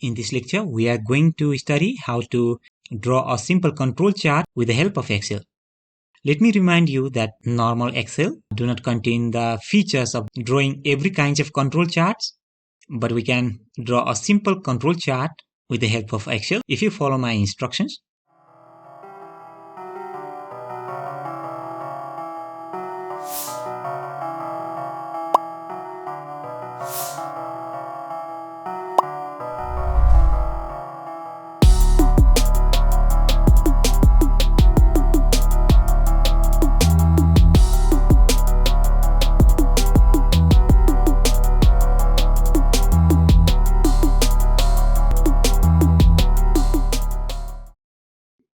In this lecture, we are going to study how to draw a simple control chart with the help of Excel. Let me remind you that normal Excel do not contain the features of drawing every kind of control charts, but we can draw a simple control chart with the help of Excel if you follow my instructions.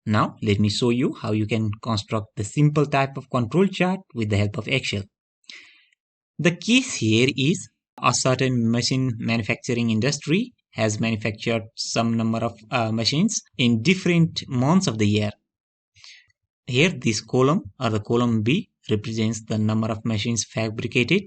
Now, let me show you how you can construct the simple type of control chart with the help of Excel. The case here is a certain machine manufacturing industry has manufactured some number of machines in different months of the year. Here, this column or the column B represents the number of machines fabricated,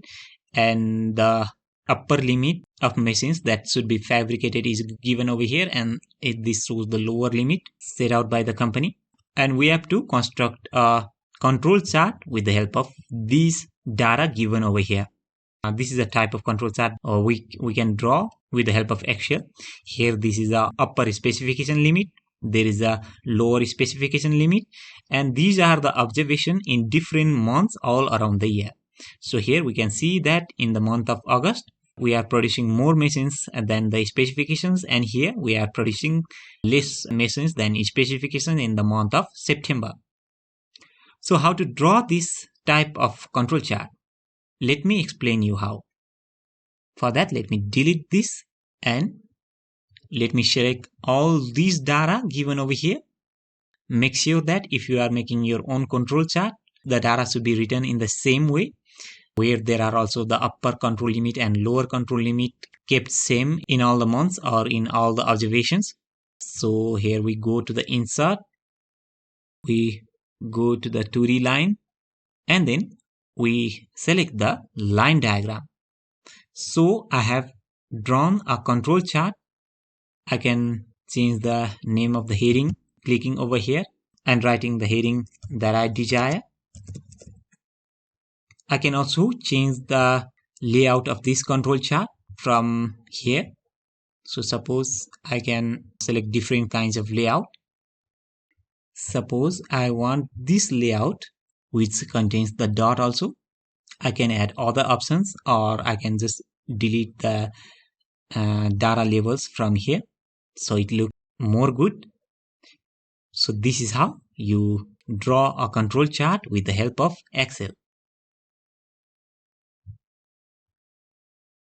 and the upper limit of machines that should be fabricated is given over here, and this shows the lower limit set out by the company. And we have to construct a control chart with the help of these data given over here. This is a type of control chart we can draw with the help of Excel. Here, this is the upper specification limit. There is a lower specification limit, and these are the observation in different months all around the year. So here we can see that in the month of August, we are producing more machines than the specifications, and here we are producing less machines than specification in the month of September. So how to draw this type of control chart? Let me explain you how. For that, let me delete this and let me select all these data given over here. Make sure that if you are making your own control chart, the data should be written in the same way, where there are also the upper control limit and lower control limit kept same in all the months or in all the observations. So here we go to the insert, we go to the 2D line, and then we select the line diagram. So I have drawn a control chart. I can change the name of the heading, clicking over here and writing the heading that I desire. I can also change the layout of this control chart from here. So suppose I can select different kinds of layout. Suppose I want this layout which contains the dot also. I can add other options, or I can just delete the data labels from here so it looks more good. So this is how you draw a control chart with the help of Excel.